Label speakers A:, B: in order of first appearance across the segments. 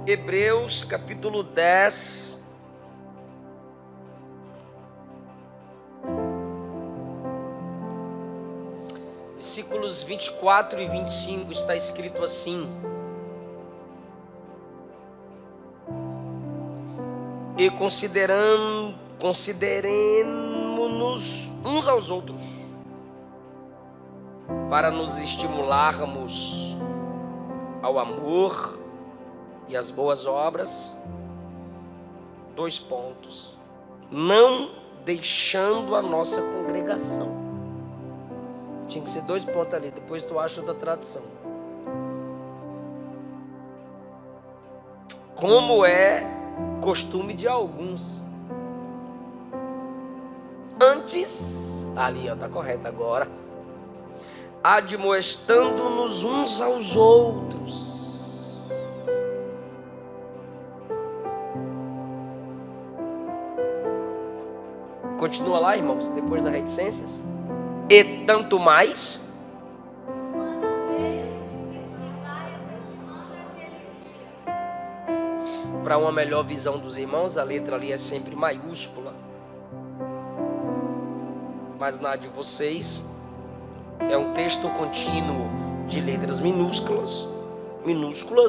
A: Hebreus capítulo 10, versículos 24 e 25, está escrito assim: e consideremos-nos uns aos outros, para nos estimularmos ao amor e às boas obras. 2 pontos. Não deixando a nossa congregação. Tinha que ser 2 pontos ali, depois tu acha outra tradução. Como é costume de alguns. Antes, ali ó, tá correto agora. Admoestando-nos uns aos outros. Continua lá, irmãos, depois das reticências. E tanto mais para uma melhor visão dos irmãos, a letra ali é sempre maiúscula, mas na de vocês é um texto contínuo de letras minúsculas,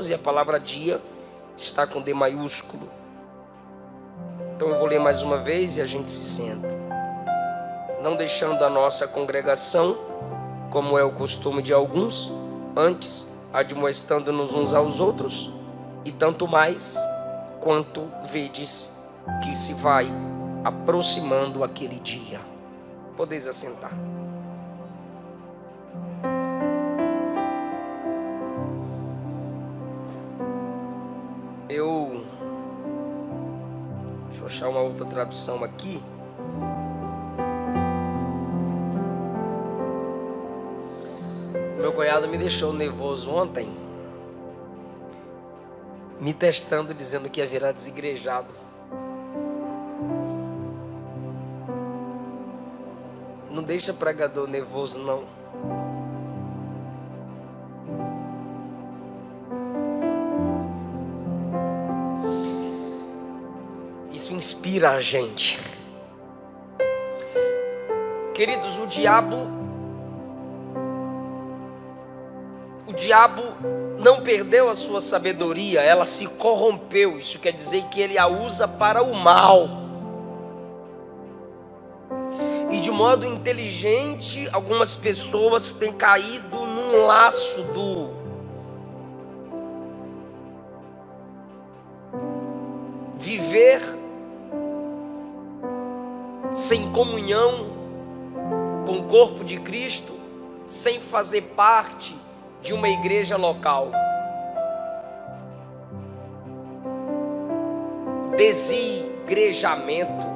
A: e a palavra dia está com D maiúsculo. Então eu vou ler mais uma vez e a gente se senta. Não deixando a nossa congregação, como é o costume de alguns, antes admoestando-nos uns aos outros, e tanto mais quanto vedes que se vai aproximando aquele dia. Podeis assentar. Deixa eu achar uma outra tradução aqui. Meu cunhado me deixou nervoso ontem, me testando, dizendo que ia virar desigrejado. Não deixa pregador nervoso, não. Isso inspira a gente. Queridos, o diabo não perdeu a sua sabedoria, ela se corrompeu. Isso quer dizer que ele a usa para o mal. E de modo inteligente, algumas pessoas têm caído num laço do viver sem comunhão com o corpo de Cristo, sem fazer parte de uma igreja local. Desigrejamento.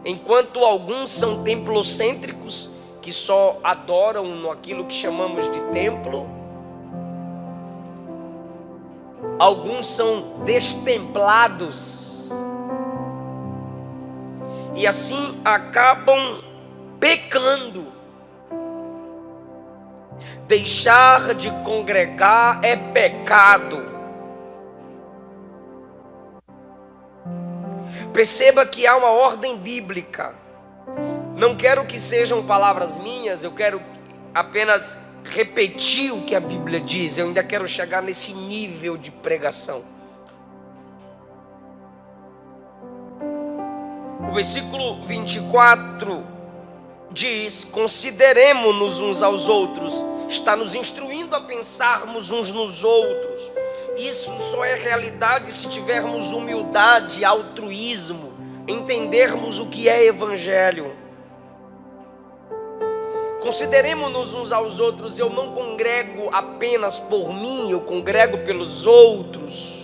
A: Enquanto alguns são templocêntricos, que só adoram naquilo que chamamos de templo, alguns são destemplados e assim acabam pecando. Deixar de congregar é pecado. Perceba que há uma ordem bíblica. Não quero que sejam palavras minhas, eu quero apenas repetir o que a Bíblia diz. Eu ainda quero chegar nesse nível de pregação. O versículo 24 diz: consideremos-nos uns aos outros. Está nos instruindo a pensarmos uns nos outros. Isso só é realidade se tivermos humildade, altruísmo, entendermos o que é evangelho. Consideremos-nos uns aos outros. Eu não congrego apenas por mim, eu congrego pelos outros.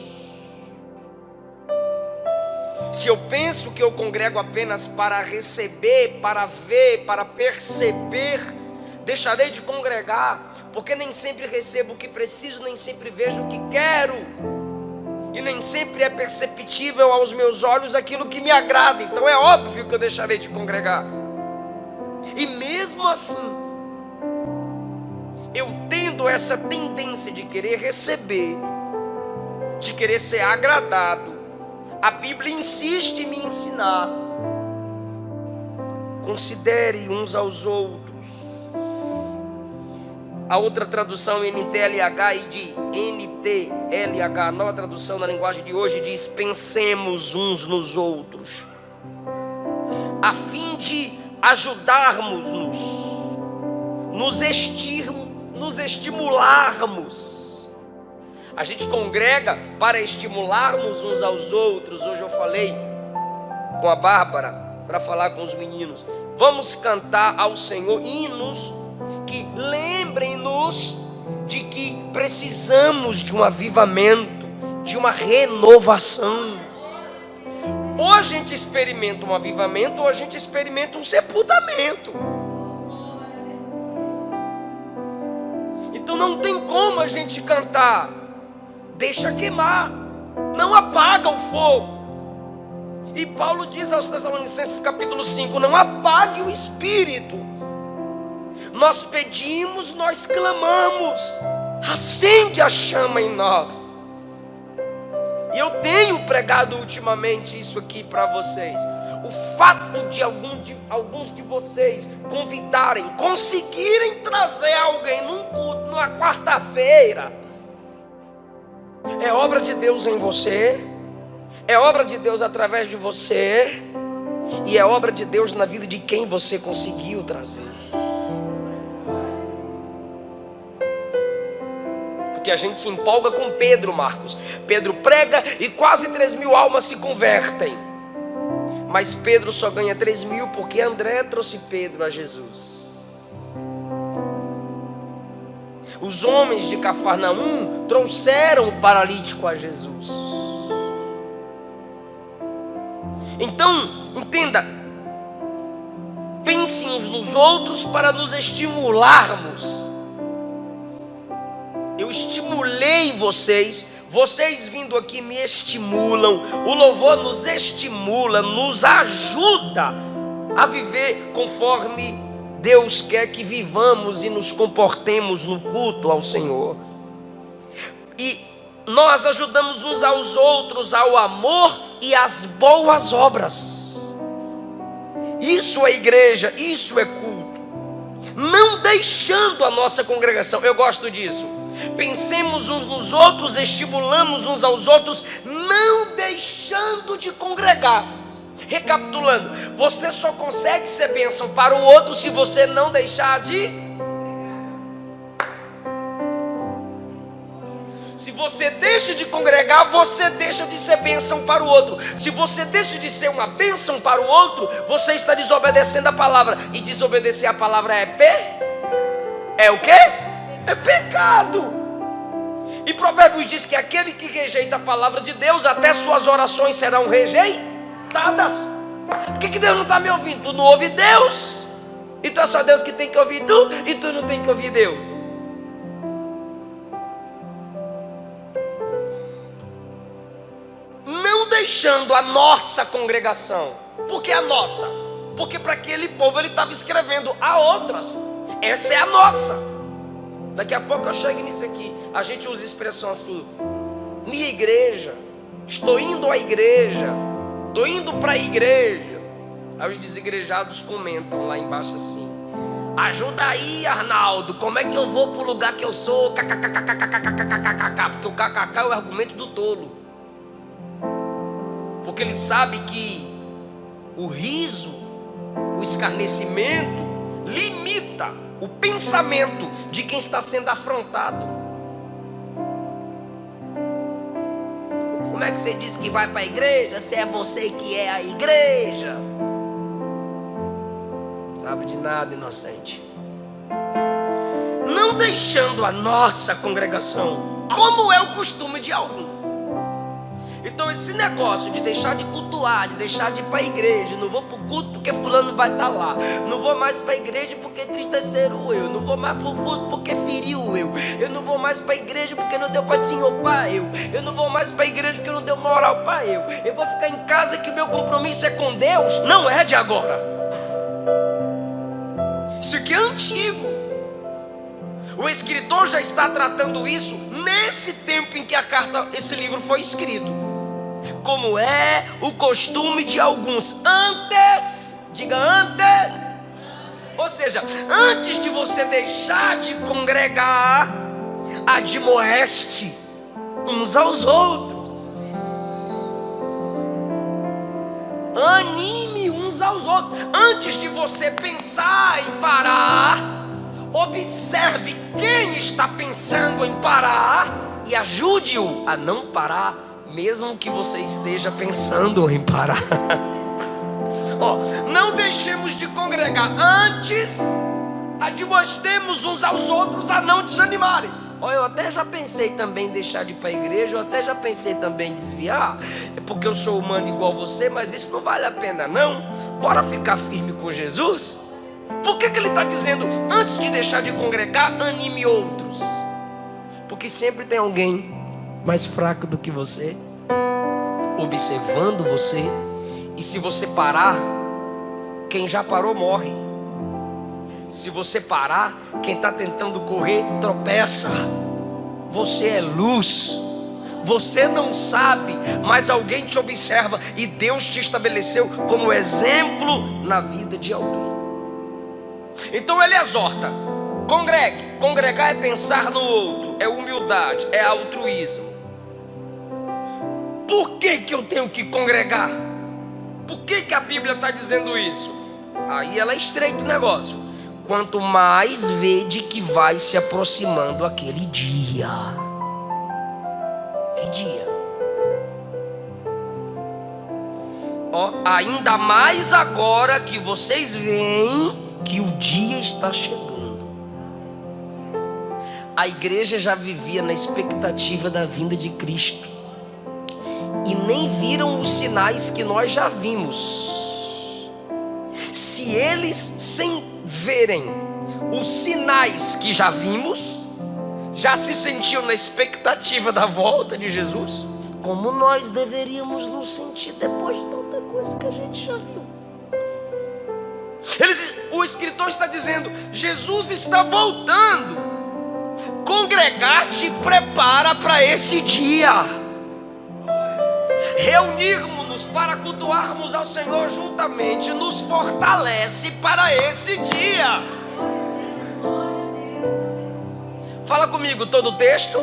A: Se eu penso que eu congrego apenas para receber, para ver, para perceber, deixarei de congregar, porque nem sempre recebo o que preciso, nem sempre vejo o que quero, e nem sempre é perceptível aos meus olhos aquilo que me agrada. Então é óbvio que eu deixarei de congregar. E mesmo assim, eu tendo tendo essa tendência de querer receber, de querer ser agradado, a Bíblia insiste em me ensinar: considere uns aos outros. A outra tradução, NTLH, e de NTLH, a nova tradução na linguagem de hoje, diz: pensemos uns nos outros, a fim de ajudarmos-nos, nos estimularmos. A gente congrega para estimularmos uns aos outros. Hoje eu falei com a Bárbara para falar com os meninos: vamos cantar ao Senhor hinos que lembrem-nos de que precisamos de um avivamento, de uma renovação. Ou a gente experimenta um avivamento, ou a gente experimenta um sepultamento. Então não tem como a gente cantar: deixa queimar, não apaga o fogo. E Paulo diz aos Tessalonicenses capítulo 5: não apague o espírito. Nós pedimos, nós clamamos, acende a chama em nós. E eu tenho pregado ultimamente isso aqui para vocês. O fato de alguns de vocês convidarem, conseguirem trazer alguém num culto, numa quarta-feira, é obra de Deus em você, é obra de Deus através de você, e é obra de Deus na vida de quem você conseguiu trazer. Porque a gente se empolga com Pedro, Marcos. Pedro prega e quase 3.000 almas se convertem. Mas Pedro só ganha 3.000 porque André trouxe Pedro a Jesus. Os homens de Cafarnaum trouxeram o paralítico a Jesus. Então, entenda, pensem uns nos outros para nos estimularmos. Eu estimulei vocês, vocês vindo aqui me estimulam. O louvor nos estimula, nos ajuda a viver conforme Deus quer que vivamos e nos comportemos no culto ao Senhor. E nós ajudamos uns aos outros ao amor e às boas obras. Isso é igreja, isso é culto. Não deixando a nossa congregação, eu gosto disso. Pensemos uns nos outros, estimulamos uns aos outros, não deixando de congregar. Recapitulando, você só consegue ser bênção para o outro se você não deixar de. Se você deixa de congregar, você deixa de ser bênção para o outro. Se você deixa de ser uma bênção para o outro, você está desobedecendo a palavra. E desobedecer a palavra é o quê? É pecado. E Provérbios diz que aquele que rejeita a palavra de Deus, até suas orações serão rejeitadas. Por que Deus não está me ouvindo? Tu não ouve Deus. Então é só Deus que tem que ouvir tu, e tu não tem que ouvir Deus. Não deixando a nossa congregação. Por que a nossa? Porque para aquele povo ele estava escrevendo a outras. Essa é a nossa. Daqui a pouco eu chego nisso aqui. A gente usa expressão assim: minha igreja, estou indo à igreja, estou indo para a igreja. Aí os desigrejados comentam lá embaixo assim: ajuda aí, Arnaldo, como é que eu vou para o lugar que eu sou? KKKKKKKKKKK. Porque o kkk é o argumento do tolo. Porque ele sabe que o riso, o escarnecimento, limita o pensamento de quem está sendo afrontado. Como é que você diz que vai para a igreja se é você que é a igreja? Sabe de nada, inocente. Não deixando a nossa congregação, como é o costume de alguns. Então esse negócio de deixar de cultuar, de deixar de ir para a igreja, não vou para o culto porque fulano vai estar lá, não vou mais para a igreja porque entristeceram eu, não vou mais para o culto porque feriu eu não vou mais para a igreja porque não deu para desenhopar eu não vou mais para a igreja porque não deu moral para eu vou ficar em casa que o meu compromisso é com Deus. Não é de agora, isso aqui é antigo. O escritor já está tratando isso nesse tempo em que esse livro foi escrito. Como é o costume de alguns antes, diga antes. Ou seja, antes de você deixar de congregar, admoeste uns aos outros. Anime uns aos outros. Antes de você pensar em parar, observe quem está pensando em parar e ajude-o a não parar, mesmo que você esteja pensando em parar. Não deixemos de congregar. Antes, admoestemos uns aos outros a não desanimarem. Eu até já pensei também em deixar de ir para a igreja, eu até já pensei também em desviar, porque eu sou humano igual você, mas isso não vale a pena não. Bora ficar firme com Jesus. Por que ele está dizendo, antes de deixar de congregar, anime outros? Porque sempre tem alguém mais fraco do que você, observando você. E se você parar, quem já parou morre. Se você parar, quem está tentando correr tropeça. Você é luz. Você não sabe, mas alguém te observa e Deus te estabeleceu como exemplo na vida de alguém. Então ele exorta: congregue. Congregar é pensar no outro, é humildade, é altruísmo. Por que eu tenho que congregar? Por que a Bíblia está dizendo isso? Aí ela estreita o negócio. Quanto mais vede que vai se aproximando aquele dia. Que dia? Ainda mais agora que vocês veem que o dia está chegando. A igreja já vivia na expectativa da vinda de Cristo e nem viram os sinais que nós já vimos. Se eles, sem verem os sinais que já vimos, já se sentiam na expectativa da volta de Jesus, como nós deveríamos nos sentir depois de tanta coisa que a gente já viu. O escritor está dizendo: Jesus está voltando. Congregar te prepara para esse dia. Reunirmos-nos para cultuarmos ao Senhor juntamente nos fortalece para esse dia. Fala comigo, todo texto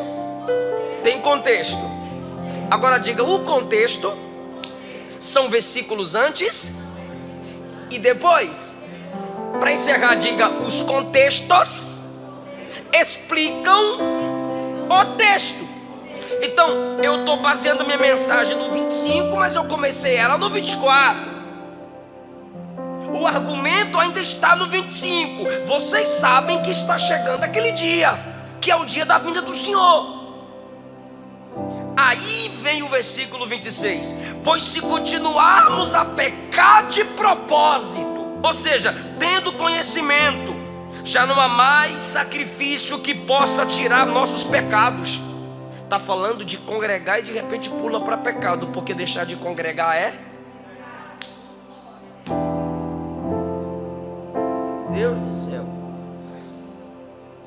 A: tem contexto. Agora diga, o contexto são versículos antes e depois. Para encerrar, diga, os contextos explicam o texto. Então, eu estou baseando minha mensagem no 25, mas eu comecei ela no 24. O argumento ainda está no 25. Vocês sabem que está chegando aquele dia, que é o dia da vinda do Senhor. Aí vem o versículo 26. Pois se continuarmos a pecar de propósito, ou seja, tendo conhecimento, já não há mais sacrifício que possa tirar nossos pecados. Está falando de congregar e de repente pula para pecado, porque deixar de congregar é... Deus do céu.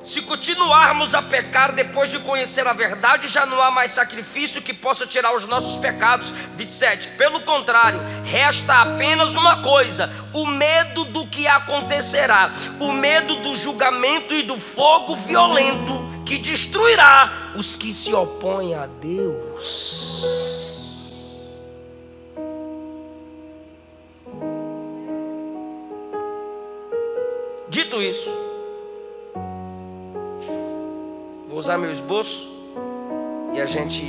A: Se continuarmos a pecar depois de conhecer a verdade, já não há mais sacrifício que possa tirar os nossos pecados. 27. Pelo contrário, resta apenas uma coisa: o medo do que acontecerá, o medo do julgamento e do fogo violento que destruirá os que se opõem a Deus. Dito isso, vou usar meu esboço e a gente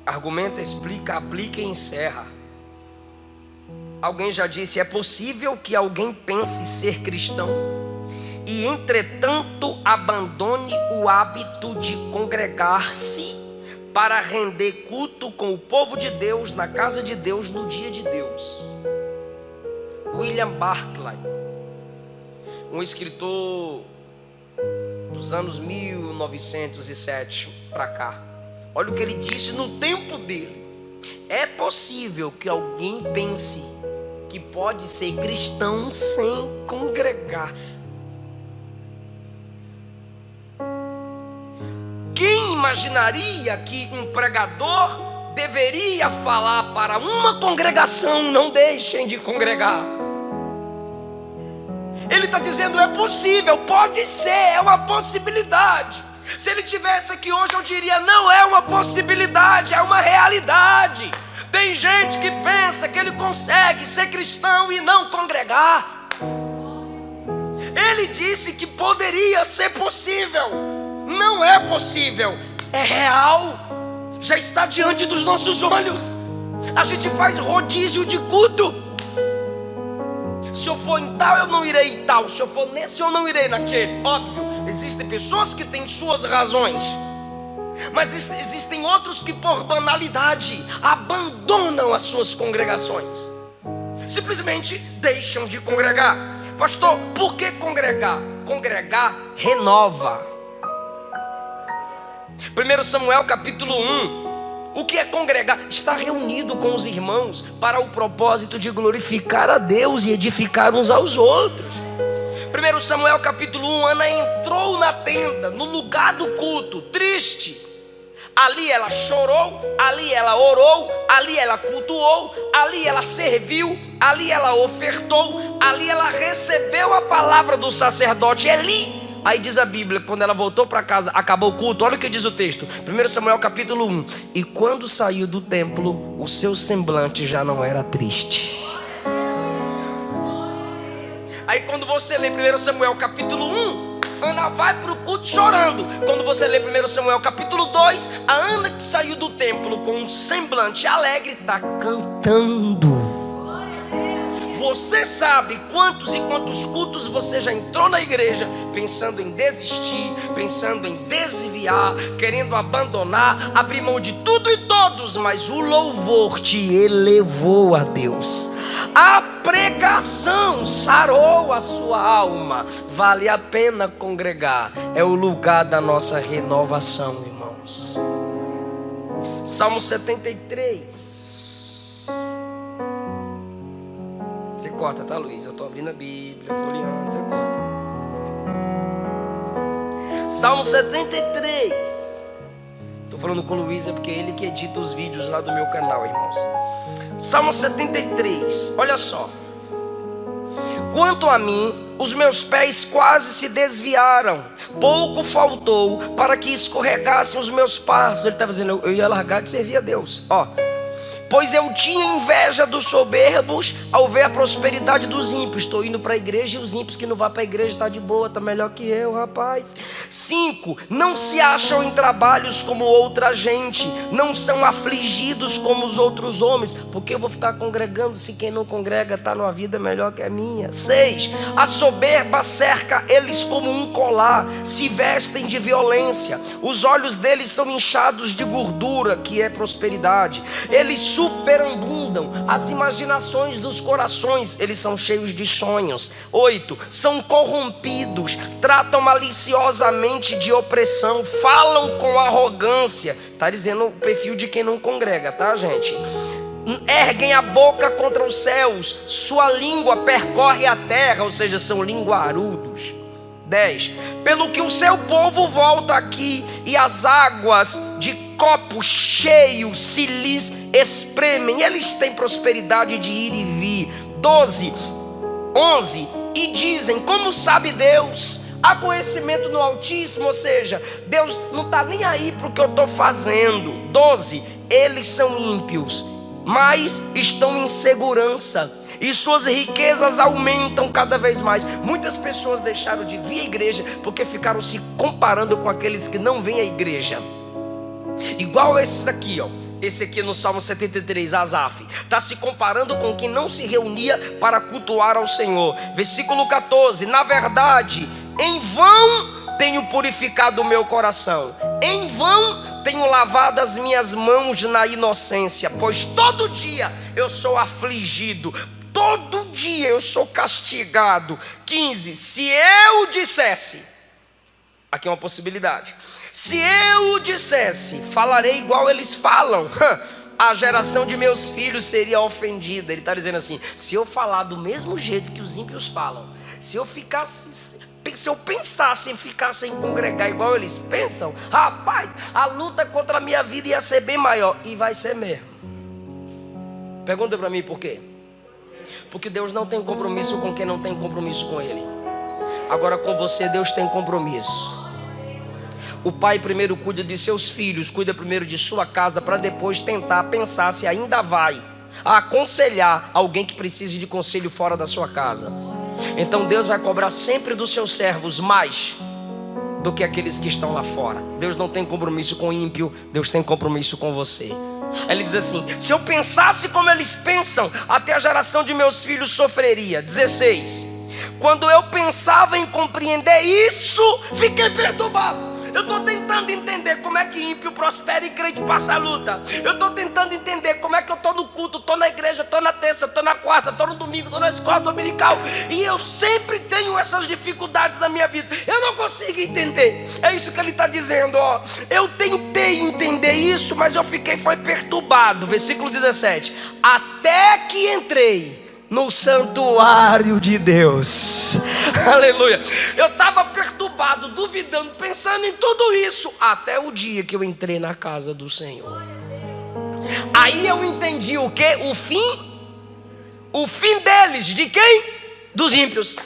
A: argumenta, explica, aplica e encerra. Alguém já disse: é possível que alguém pense ser cristão e entretanto abandone o hábito de congregar-se para render culto com o povo de Deus na casa de Deus no dia de Deus. William Barclay, um escritor dos anos 1907 para cá. Olha o que ele disse no tempo dele: é possível que alguém pense que pode ser cristão sem congregar. imaginaria que um pregador deveria falar para uma congregação: não deixem de congregar. Ele está dizendo: é possível, pode ser, é uma possibilidade. Se ele tivesse aqui hoje, eu diria: não é uma possibilidade, é uma realidade. Tem gente que pensa que ele consegue ser cristão e não congregar. Ele disse que poderia ser possível. Não é possível, é real. Já está diante dos nossos olhos. A gente faz rodízio de culto. Se eu for em tal, eu não irei em tal. Se eu for nesse, eu não irei naquele. Óbvio, existem pessoas que têm suas razões, mas existem outros que por banalidade abandonam as suas congregações. Simplesmente deixam de congregar. Pastor, por que congregar? Congregar renova. 1 Samuel capítulo 1. O que é congregar? Estar reunido com os irmãos para o propósito de glorificar a Deus e edificar uns aos outros. 1 Samuel capítulo 1, Ana entrou na tenda, no lugar do culto, triste. Ali ela chorou, ali ela orou, ali ela cultuou, ali ela serviu, ali ela ofertou, ali ela recebeu a palavra do sacerdote Eli. Aí diz a Bíblia, quando ela voltou para casa, acabou o culto, olha o que diz o texto, 1 Samuel capítulo 1. E quando saiu do templo, o seu semblante já não era triste. Aí quando você lê 1 Samuel capítulo 1, Ana vai para o culto chorando. Quando você lê 1 Samuel capítulo 2, a Ana que saiu do templo com um semblante alegre está cantando. Você sabe quantos e quantos cultos você já entrou na igreja pensando em desistir, pensando em desviar, querendo abandonar, abrir mão de tudo e todos, mas o louvor te elevou a Deus. A pregação sarou a sua alma. Vale a pena congregar. É o lugar da nossa renovação, irmãos. Salmo 73. Você corta, tá, Luiz? Eu estou abrindo a Bíblia, folheando, você corta. Salmo 73. Estou falando com o Luiz, é porque é ele que edita os vídeos lá do meu canal, irmãos. Salmo 73, olha só. Quanto a mim, os meus pés quase se desviaram, pouco faltou para que escorregassem os meus passos. Ele estava dizendo: eu ia largar de servir a Deus. Ó. Pois eu tinha inveja dos soberbos ao ver a prosperidade dos ímpios. Estou indo para a igreja e os ímpios que não vão para a igreja estão de boa, está melhor que eu, rapaz. 5. Não se acham em trabalhos como outra gente, não são afligidos como os outros homens. Porque eu vou ficar congregando se quem não congrega está numa vida melhor que a minha. 6. A soberba cerca eles como um colar, se vestem de violência. Os olhos deles são inchados de gordura, que é prosperidade. Eles superabundam as imaginações dos corações, eles são cheios de sonhos. 8. São corrompidos, tratam maliciosamente de opressão, falam com arrogância. Está dizendo o perfil de quem não congrega, tá, gente? Erguem a boca contra os céus, sua língua percorre a terra, ou seja, são linguarudos. 10. Pelo que o seu povo volta aqui e as águas de copo cheio se lhes espremem. Eles têm prosperidade de ir e vir. 11. E dizem: como sabe Deus? Há conhecimento no Altíssimo, ou seja, Deus não está nem aí para o que eu estou fazendo. 12. Eles são ímpios, mas estão em segurança, e suas riquezas aumentam cada vez mais. Muitas pessoas deixaram de vir à igreja porque ficaram se comparando com aqueles que não vêm à igreja. Igual esses aqui, ó. Esse aqui no Salmo 73, Asaf, está se comparando com quem não se reunia para cultuar ao Senhor. Versículo 14. Na verdade, em vão tenho purificado o meu coração, em vão tenho lavado as minhas mãos na inocência, pois todo dia eu sou afligido, todo dia eu sou castigado. 15. Se eu dissesse, aqui é uma possibilidade, se eu dissesse, falarei igual eles falam, a geração de meus filhos seria ofendida. Ele está dizendo assim: se eu falar do mesmo jeito que os ímpios falam, se eu ficasse Se eu pensasse em ficar sem congregar igual eles pensam, rapaz, a luta contra a minha vida ia ser bem maior. E vai ser mesmo. Pergunta para mim por quê? Porque Deus não tem compromisso com quem não tem compromisso com Ele. Agora com você Deus tem compromisso. O pai primeiro cuida de seus filhos, cuida primeiro de sua casa, para depois tentar pensar se ainda vai aconselhar alguém que precise de conselho fora da sua casa. Então Deus vai cobrar sempre dos seus servos mais do que aqueles que estão lá fora. Deus não tem compromisso com o ímpio, Deus tem compromisso com você. Ele diz assim: se eu pensasse como eles pensam, até a geração de meus filhos sofreria. 16. Quando eu pensava em compreender isso, fiquei perturbado. Eu estou tentando entender como é que ímpio prospera e crente passa a luta. Eu estou tentando entender como é que eu estou no culto, estou na igreja, estou na terça, estou na quarta, estou no domingo, estou na escola dominical. E eu sempre tenho essas dificuldades na minha vida. Eu não consigo entender. É isso que ele está dizendo, ó. Eu tentei entender isso, mas eu foi perturbado. Versículo 17. Até que entrei no santuário de Deus. Aleluia. Eu estava perturbado, duvidando, pensando em tudo isso, até o dia que eu entrei na casa do Senhor. Aí eu entendi o que? O fim deles. De quem? Dos ímpios.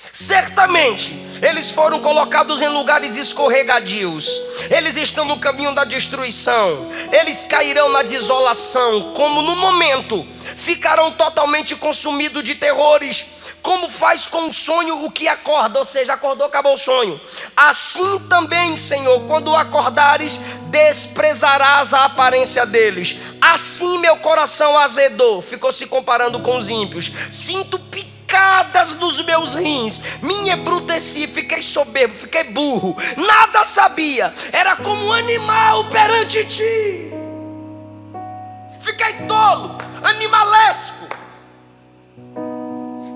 A: Certamente eles foram colocados em lugares escorregadios. Eles estão no caminho da destruição. Eles cairão na desolação. Como no momento ficarão totalmente consumidos de terrores. Como faz com o sonho o que acorda, ou seja, acordou, acabou o sonho. Assim também, Senhor, quando acordares, desprezarás a aparência deles. Assim meu coração azedou. Ficou se comparando com os ímpios. Sinto picadas nos meus rins, me embruteci, fiquei soberbo, fiquei burro, nada sabia, era como um animal perante ti. Fiquei tolo, animalesco,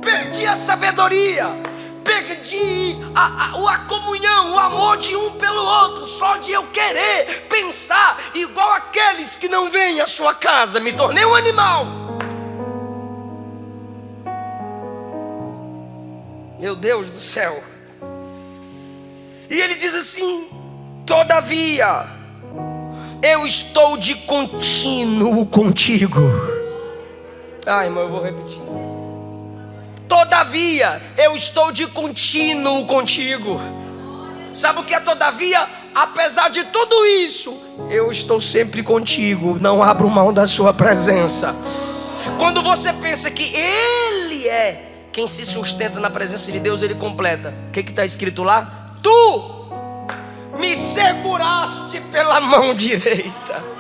A: perdi a sabedoria, perdi a comunhão, o amor de um pelo outro, só de eu querer pensar igual aqueles que não vêm à sua casa, me tornei um animal. Meu Deus do céu. E ele diz assim: todavia eu estou de contínuo contigo. Irmão, eu vou repetir. Todavia eu estou de contínuo contigo. Sabe o que é todavia? Apesar de tudo isso, eu estou sempre contigo. Não abro mão da sua presença. Quando você pensa que Ele é quem se sustenta na presença de Deus, Ele completa. O que está escrito lá? Tu me seguraste pela mão direita.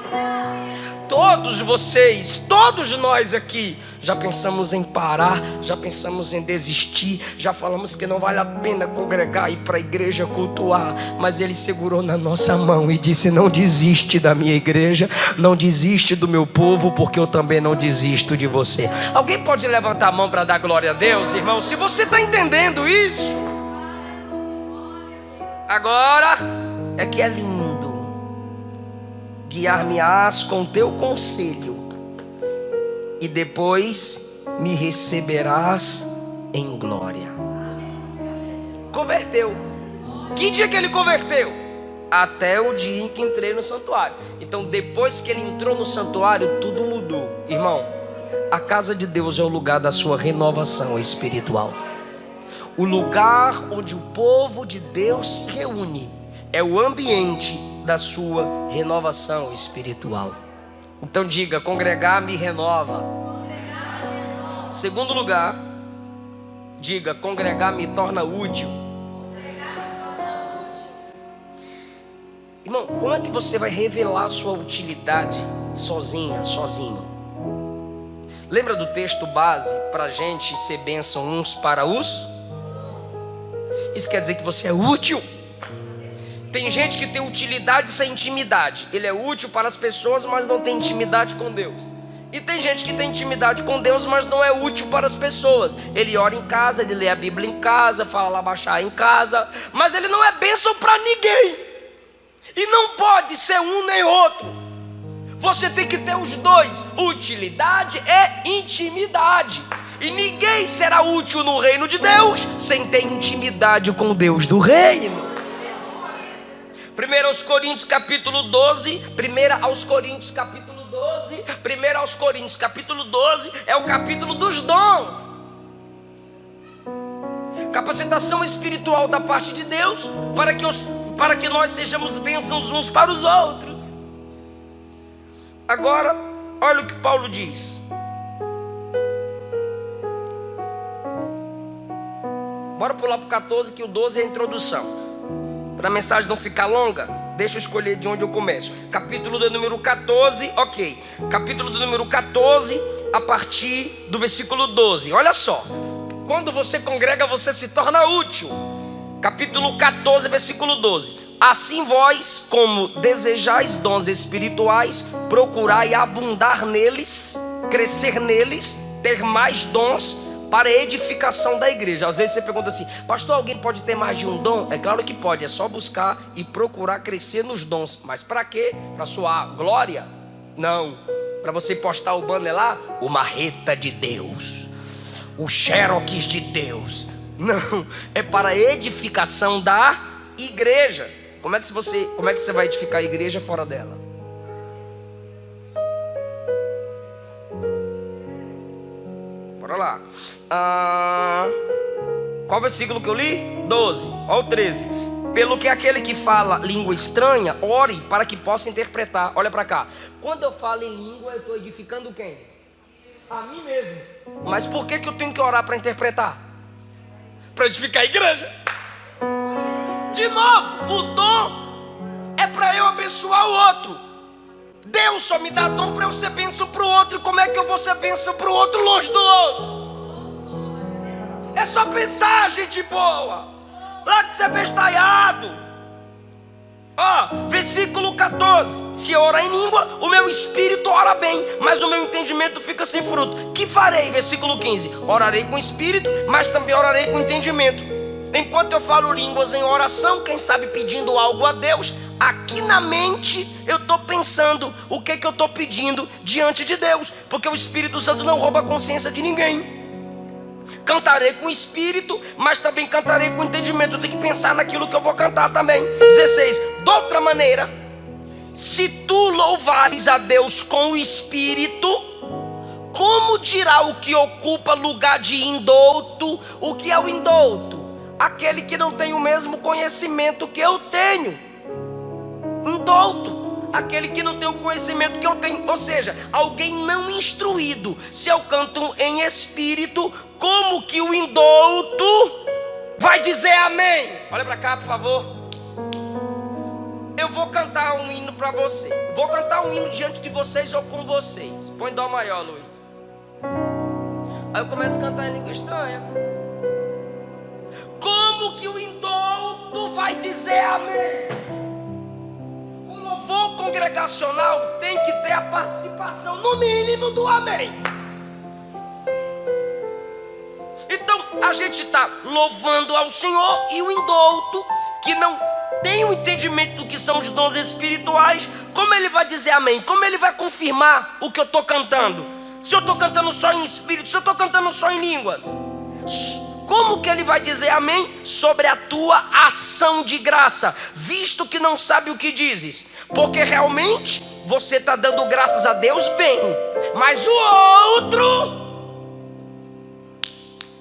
A: Todos vocês, todos nós aqui, já pensamos em parar, já pensamos em desistir, já falamos que não vale a pena congregar e ir para a igreja cultuar, mas Ele segurou na nossa mão e disse: não desiste da minha igreja, não desiste do meu povo, porque eu também não desisto de você. Alguém pode levantar a mão para dar glória a Deus, irmão? Se você está entendendo isso, agora é que é lindo. Guiar-me-ás com teu conselho, e depois me receberás em glória. Converteu. Que dia que ele converteu? Até o dia em que entrei no santuário. Então depois que ele entrou no santuário, tudo mudou. Irmão, a casa de Deus é o lugar da sua renovação espiritual. O lugar onde o povo de Deus se reúne é o ambiente da sua renovação espiritual. Então diga: congregar me renova. Segundo lugar, diga: congregar me torna útil. Irmão, como é que você vai revelar sua utilidade sozinho? Lembra do texto base para a gente ser bênção uns para os? Isso quer dizer que você é útil. Tem gente que tem utilidade sem intimidade. Ele é útil para as pessoas, mas não tem intimidade com Deus. E tem gente que tem intimidade com Deus, mas não é útil para as pessoas. Ele ora em casa, ele lê a Bíblia em casa, fala lá baixar em casa, mas ele não é bênção para ninguém. E não pode ser um nem outro. Você tem que ter os dois: utilidade e intimidade. E ninguém será útil no reino de Deus sem ter intimidade com o Deus do reino. 1 aos Coríntios capítulo 12, 1 aos Coríntios capítulo 12, 1 aos Coríntios capítulo 12 é o capítulo dos dons. Capacitação espiritual da parte de Deus para que nós sejamos bênçãos uns para os outros. Agora, olha o que Paulo diz. Bora pular para o 14, que o 12 é a introdução. Para a mensagem não ficar longa, deixa eu escolher de onde eu começo. Capítulo do número 14, ok. Capítulo do número 14, a partir do versículo 12. Olha só. Quando você congrega, você se torna útil. Capítulo 14, versículo 12. Assim vós, como desejais dons espirituais, procurai abundar neles, crescer neles, ter mais dons, para a edificação da igreja. Às vezes você pergunta assim: pastor, alguém pode ter mais de um dom? É claro que pode, é só buscar e procurar crescer nos dons. Mas para quê? Para sua glória? Não. Para você postar o banner lá, o marreta de Deus, o xerox de Deus. Não, é para a edificação da igreja. Como é que você vai edificar a igreja fora dela? Bora lá. Qual versículo que eu li? 12, olha o 13. Pelo que aquele que fala língua estranha, ore para que possa interpretar. Olha para cá. Quando eu falo em língua, eu estou edificando quem? A mim mesmo. Mas por que eu tenho que orar para interpretar? Para edificar a igreja. De novo, o dom é para eu abençoar o outro. Deus só me dá dom para eu ser bênção para o outro. E como é que eu vou ser bênção para o outro longe do outro? É só pensar, gente boa. Lá de ser bestalhado. Versículo 14. Se eu orar em língua, o meu espírito ora bem, mas o meu entendimento fica sem fruto. Que farei? Versículo 15. Orarei com espírito, mas também orarei com entendimento. Enquanto eu falo línguas em oração, quem sabe pedindo algo a Deus, aqui na mente eu estou pensando o que eu estou pedindo diante de Deus, porque o Espírito Santo não rouba a consciência de ninguém. Cantarei com espírito, mas também cantarei com entendimento. Eu tenho que pensar naquilo que eu vou cantar também. 16. De outra maneira, se tu louvares a Deus com o espírito, como dirá o que ocupa lugar de indouto? O que é o indouto? Aquele que não tem o mesmo conhecimento que eu tenho. Indouto. Aquele que não tem o conhecimento que eu tenho. Ou seja, alguém não instruído. Se eu canto em espírito, como que o indouto vai dizer amém? Olha para cá, por favor. Eu vou cantar um hino para você. Vou cantar um hino diante de vocês ou com vocês. Põe dó maior, Luiz. Aí eu começo a cantar em língua estranha. Como que o indouto vai dizer amém? O louvor congregacional tem que ter a participação, no mínimo, do amém. Então a gente está louvando ao Senhor, e o indouto, que não tem o entendimento do que são os dons espirituais, como ele vai dizer amém? Como ele vai confirmar o que eu estou cantando? Se eu estou cantando só em espírito, se eu estou cantando só em línguas, como que ele vai dizer amém sobre a tua ação de graça, visto que não sabe o que dizes? Porque realmente você está dando graças a Deus bem, mas o outro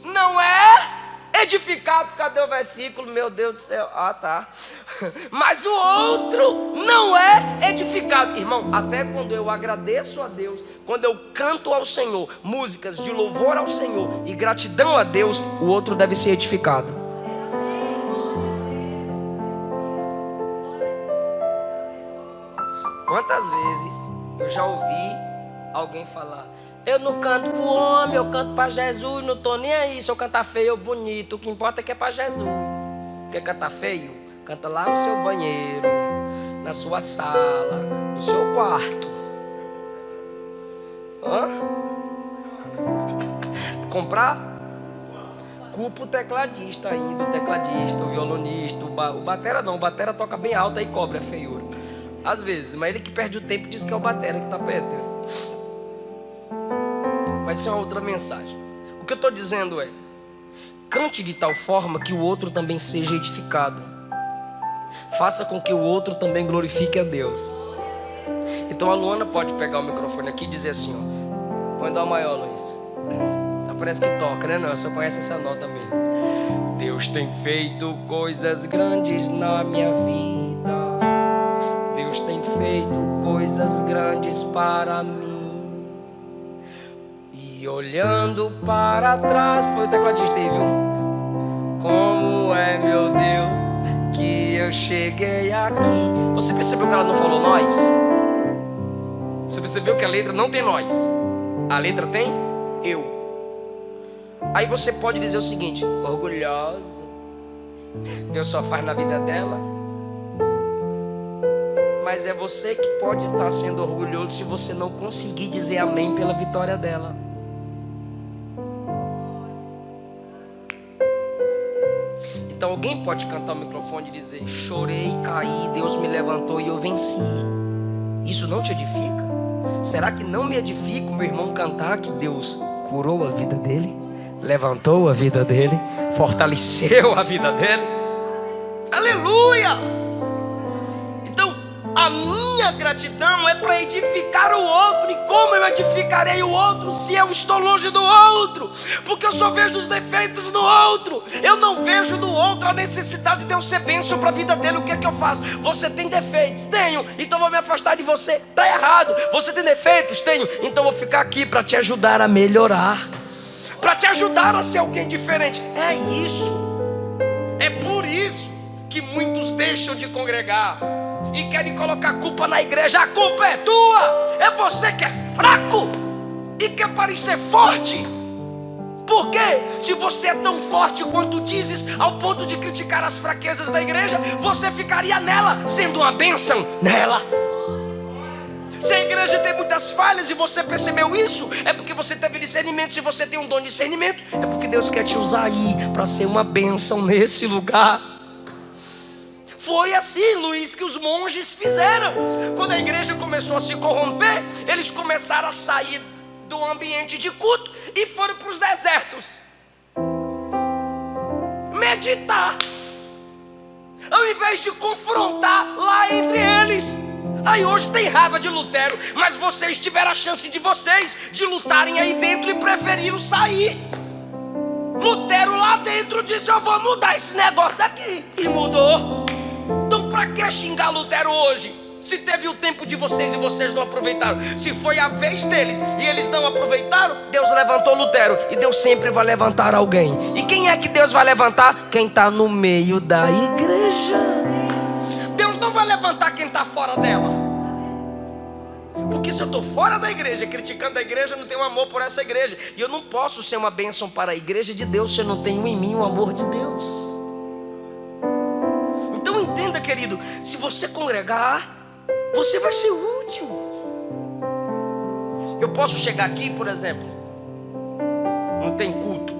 A: não é edificado. Cadê o versículo? Meu Deus do céu. Tá. Mas o outro não é edificado. Irmão, até quando eu agradeço a Deus, quando eu canto ao Senhor músicas de louvor ao Senhor e gratidão a Deus, o outro deve ser edificado. Quantas vezes eu já ouvi alguém falar: eu não canto pro homem, eu canto pra Jesus, não tô nem aí se eu cantar feio ou bonito, o que importa é que é pra Jesus. Quer cantar feio? Canta lá no seu banheiro, na sua sala, no seu quarto. Comprar? Culpa o tecladista ainda, o tecladista, o violonista, o batera não, o batera toca bem alto aí cobra a feiura. Às vezes, mas ele que perde o tempo diz que é o batera que tá perdendo. Vai ser uma outra mensagem. O que eu estou dizendo é: cante de tal forma que o outro também seja edificado. Faça com que o outro também glorifique a Deus. Então a Luana pode pegar o microfone aqui e dizer assim, ó. Põe dó maior, Luiz. Parece que toca, né? Não, eu só conheço essa nota mesmo. Deus tem feito coisas grandes na minha vida. Deus tem feito coisas grandes para mim. E olhando para trás, foi o tecladista aí, viu? Como é, meu Deus, que eu cheguei aqui. Você percebeu que ela não falou nós? Você percebeu que a letra não tem nós? A letra tem eu. Aí você pode dizer o seguinte: orgulhosa, Deus só faz na vida dela. Mas é você que pode estar sendo orgulhoso se você não conseguir dizer amém pela vitória dela. Então alguém pode cantar o microfone e dizer: chorei, caí, Deus me levantou e eu venci. Isso não te edifica? Será que não me edifica o meu irmão cantar que Deus curou a vida dele, levantou a vida dele, fortaleceu a vida dele? Aleluia! Então a minha gratidão é para edificar o outro. E como eu edificarei o outro se eu estou longe do outro? Porque eu só vejo os defeitos do outro. Eu não vejo do outro a necessidade de eu ser bênção para a vida dele. O que é que eu faço? Você tem defeitos? Tenho, então vou me afastar de você. Está errado. Você tem defeitos? Tenho, então vou ficar aqui para te ajudar a melhorar, para te ajudar a ser alguém diferente. É isso. É por isso que muitos deixam de congregar e querem colocar a culpa na igreja. A culpa é tua. É você que é fraco e quer parecer forte. Por quê? Se você é tão forte quanto dizes, ao ponto de criticar as fraquezas da igreja, você ficaria nela, sendo uma bênção nela. Se a igreja tem muitas falhas e você percebeu isso, é porque você teve discernimento. Se você tem um dom de discernimento, é porque Deus quer te usar aí para ser uma bênção nesse lugar. Foi assim, Luiz, que os monges fizeram. Quando a igreja começou a se corromper, eles começaram a sair do ambiente de culto e foram para os desertos meditar, ao invés de confrontar lá entre eles. Aí hoje tem raiva de Lutero, mas vocês tiveram a chance de vocês de lutarem aí dentro e preferiram sair. Lutero lá dentro disse: eu vou mudar esse negócio aqui, e mudou. Então pra que xingar Lutero hoje? Se teve o tempo de vocês e vocês não aproveitaram. Se foi a vez deles e eles não aproveitaram, Deus levantou Lutero. E Deus sempre vai levantar alguém. E quem é que Deus vai levantar? Quem está no meio da igreja. Deus não vai levantar quem está fora dela. Porque se eu estou fora da igreja, criticando a igreja, eu não tenho amor por essa igreja. E eu não posso ser uma bênção para a igreja de Deus se eu não tenho em mim o amor de Deus. Então entenda, querido, se você congregar, você vai ser útil. Eu posso chegar aqui, por exemplo, não tem culto,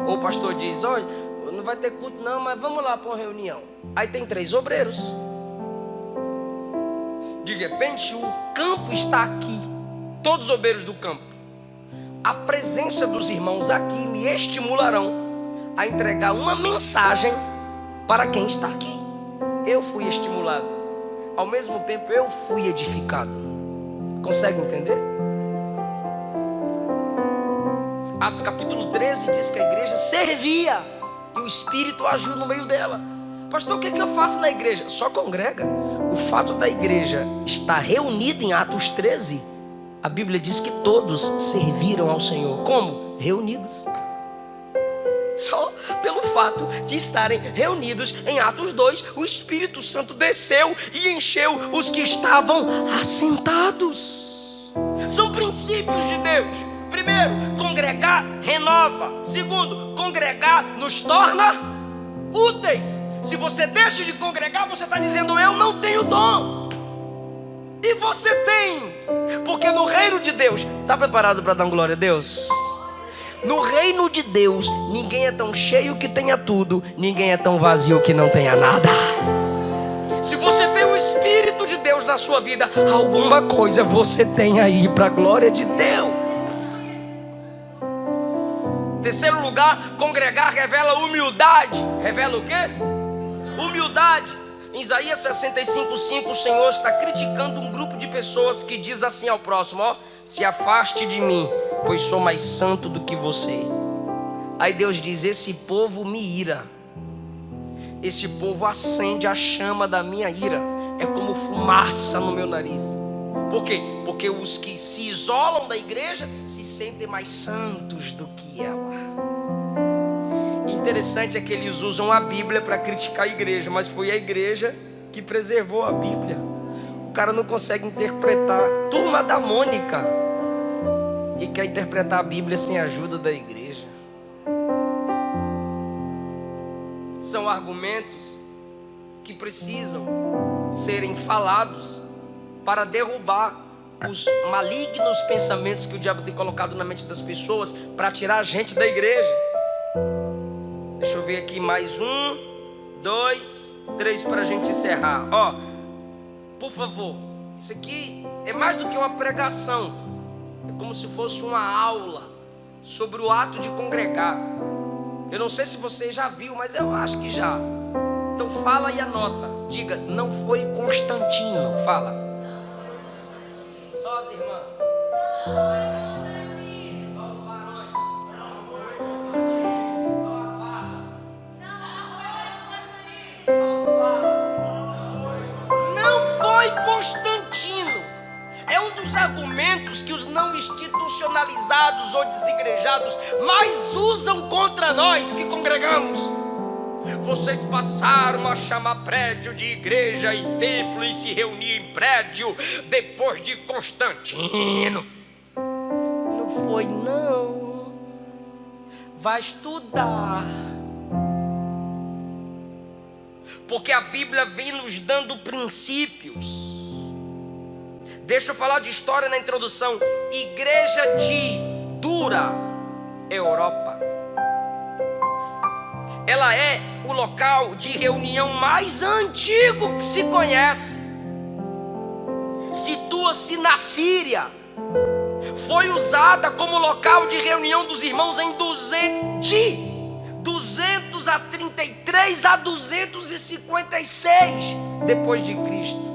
A: ou o pastor diz: olha, não vai ter culto não, mas vamos lá para uma reunião. Aí tem 3 obreiros. De repente o campo está aqui, todos os obreiros do campo. A presença dos irmãos aqui me estimularão a entregar uma mensagem para quem está aqui. Eu fui estimulado, ao mesmo tempo eu fui edificado. Consegue entender? Atos capítulo 13 diz que a igreja servia e o Espírito agiu no meio dela. Pastor, o que eu faço na igreja? Só congrega. O fato da igreja estar reunida em Atos 13, a Bíblia diz que todos serviram ao Senhor. Como? Reunidos. Só pelo fato de estarem reunidos em Atos 2, o Espírito Santo desceu e encheu os que estavam assentados. São princípios de Deus. Primeiro, congregar renova. Segundo, congregar nos torna úteis. Se você deixa de congregar, você está dizendo: eu não tenho dons. E você tem. Porque no reino de Deus, está preparado para dar glória a Deus? No reino de Deus, ninguém é tão cheio que tenha tudo, ninguém é tão vazio que não tenha nada. Se você tem o Espírito de Deus na sua vida, alguma coisa você tem aí para a glória de Deus. Terceiro lugar, congregar revela humildade. Revela o quê? Humildade. Em Isaías 65:5, o Senhor está criticando um grupo de pessoas que diz assim ao próximo: ó, se afaste de mim, pois sou mais santo do que você. Aí Deus diz: esse povo me ira, esse povo acende a chama da minha ira, é como fumaça no meu nariz. Por quê? Porque os que se isolam da igreja se sentem mais santos do que ela. Interessante é que eles usam a Bíblia para criticar a igreja, mas foi a igreja que preservou a Bíblia. O cara não consegue interpretar. Turma da Mônica, e quer interpretar a Bíblia sem a ajuda da igreja. São argumentos que precisam serem falados para derrubar os malignos pensamentos que o diabo tem colocado na mente das pessoas para tirar a gente da igreja. Deixa eu ver aqui mais 1, 2, 3 para a gente encerrar. Ó, por favor, isso aqui é mais do que uma pregação. É como se fosse uma aula sobre o ato de congregar. Eu não sei se você já viu, mas eu acho que já. Então fala e anota. Diga: não foi Constantino. Fala. Só as irmãs. Só os varões. Só as vasas. Não foi Constantino. É um dos argumentos que os não institucionalizados ou desigrejados mais usam contra nós que congregamos. Vocês passaram a chamar prédio de igreja e templo e se reunir em prédio depois de Constantino. Não foi não. Vai estudar. Porque a Bíblia vem nos dando princípios. Deixa eu falar de história na introdução. Igreja de Dura, Europa. Ela é o local de reunião mais antigo que se conhece. Situa-se na Síria. Foi usada como local de reunião dos irmãos em 233 a 256 depois de Cristo.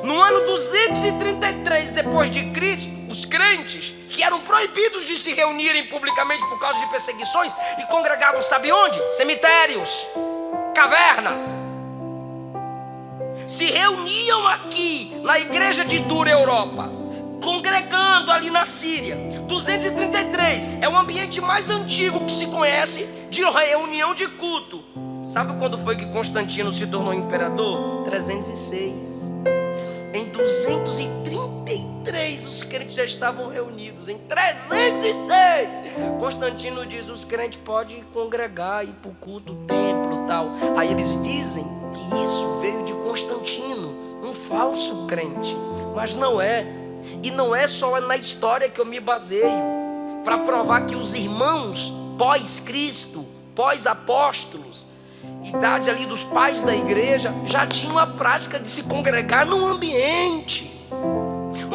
A: No ano 233 depois de Cristo, os crentes que eram proibidos de se reunirem publicamente por causa de perseguições e congregavam, sabe onde? Cemitérios, cavernas. Se reuniam aqui na igreja de Dura, Europa, congregando ali na Síria. 233 é o ambiente mais antigo que se conhece de reunião de culto. Sabe quando foi que Constantino se tornou imperador? 306. Em 233 os crentes já estavam reunidos. Em 306 Constantino diz: os crentes podem congregar, ir para o culto, templo e tal. Aí eles dizem que isso veio de Constantino, um falso crente. Mas não é. E não é só na história que eu me baseio para provar que os irmãos pós-Cristo, pós-apóstolos, idade ali dos pais da igreja, já tinham a prática de se congregar num ambiente.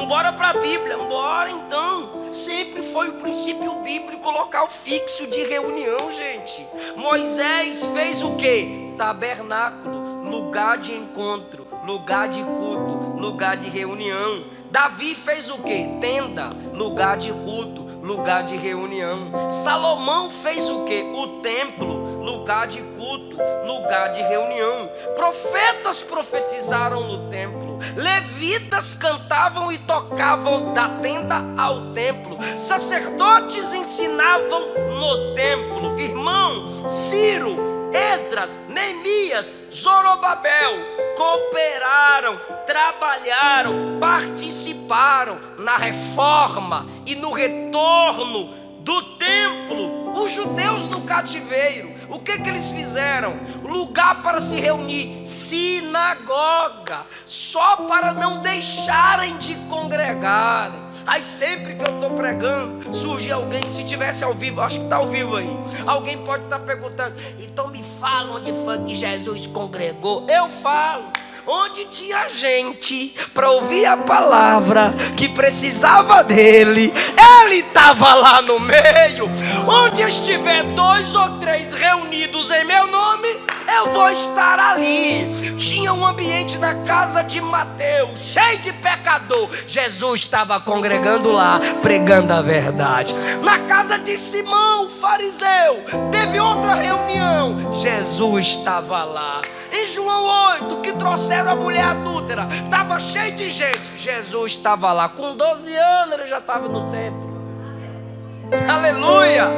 A: Bora para a Bíblia, bora então. Sempre foi o princípio bíblico, local fixo de reunião, gente. Moisés fez o quê? Tabernáculo, lugar de encontro, lugar de culto, lugar de reunião. Davi fez o quê? Tenda, lugar de culto, lugar de reunião. Salomão fez o quê? O templo, lugar de culto, lugar de reunião. Profetas profetizaram no templo. Levitas cantavam e tocavam da tenda ao templo. Sacerdotes ensinavam no templo. Irmão, Ciro, Esdras, Neemias, Zorobabel cooperaram, trabalharam, participaram na reforma e no retorno do templo. Os judeus no cativeiro, o que eles fizeram? Lugar para se reunir, sinagoga, só para não deixarem de congregar. Aí sempre que eu estou pregando, surge alguém, se tivesse ao vivo, acho que está ao vivo aí, alguém pode estar perguntando: então me fala onde foi que Jesus congregou. Eu falo, onde tinha gente para ouvir a palavra, que precisava dele, ele estava lá no meio. Onde estiver 2 ou 3 reunidos em meu nome, eu vou estar ali. Tinha um ambiente na casa de Mateus, cheio de pecador. Jesus estava congregando lá, pregando a verdade. Na casa de Simão, fariseu, teve outra reunião. Jesus estava lá. Em João 8, que trouxeram a mulher adúltera, estava cheio de gente. Jesus estava lá. Com 12 anos ele já estava no templo. Aleluia!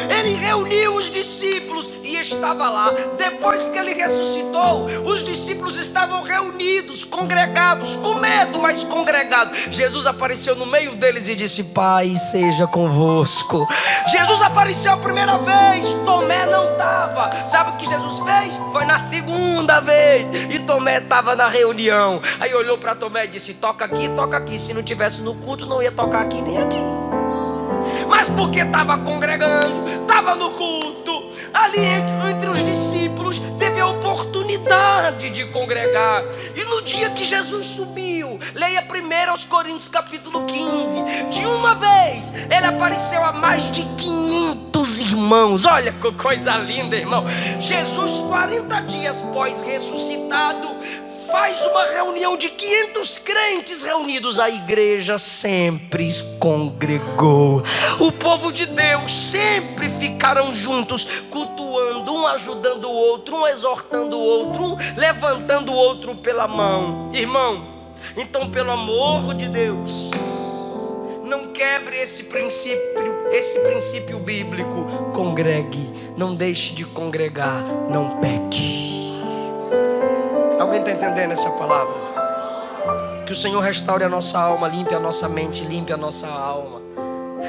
A: Ele reuniu os discípulos e estava lá. Depois que ele ressuscitou, os discípulos estavam reunidos, congregados, com medo, mas congregados. Jesus apareceu no meio deles e disse: Pai seja convosco. Jesus apareceu a primeira vez, Tomé não estava. Sabe o que Jesus fez? Foi na segunda vez, e Tomé estava na reunião. Aí olhou para Tomé e disse: toca aqui, toca aqui. Se não tivesse no culto, não ia tocar aqui nem aqui. Mas porque estava congregando, estava no culto, ali entre os discípulos, teve a oportunidade de congregar. E no dia que Jesus subiu, leia 1 Coríntios capítulo 15, de uma vez ele apareceu a mais de 500 irmãos. Olha que coisa linda, irmão. Jesus, 40 dias pós-ressuscitado, faz uma reunião de 500 crentes reunidos. A igreja sempre congregou. O povo de Deus sempre ficaram juntos, cultuando, um ajudando o outro, um exortando o outro, um levantando o outro pela mão. Irmão, então, pelo amor de Deus, não quebre esse princípio bíblico. Congregue, não deixe de congregar, não peque. Alguém está entendendo essa palavra? Que o Senhor restaure a nossa alma, limpe a nossa mente, limpe a nossa alma.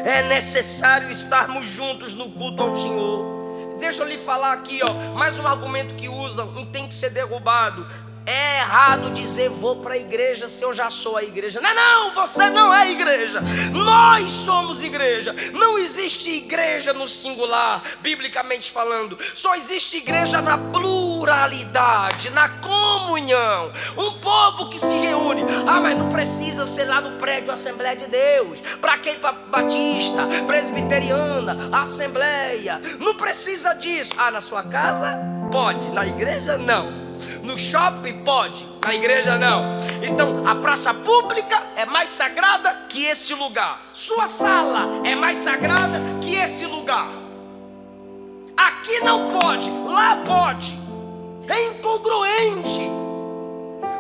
A: É necessário estarmos juntos no culto ao Senhor. Deixa eu lhe falar aqui, mais um argumento que usam e tem que ser derrubado. É errado dizer vou para a igreja se eu já sou a igreja. Não, você não é igreja. Nós somos igreja. Não existe igreja no singular, biblicamente falando. Só existe igreja na pluralidade, na comunhão. Um povo que se reúne. Mas não precisa ser lá no prédio Assembleia de Deus. Para quem? Para Batista, Presbiteriana, Assembleia. Não precisa disso. Na sua casa? Pode. Na igreja? Não. No shopping pode, na igreja não. Então a praça pública é mais sagrada que esse lugar. Sua sala é mais sagrada que esse lugar. Aqui não pode, lá pode. É incongruente.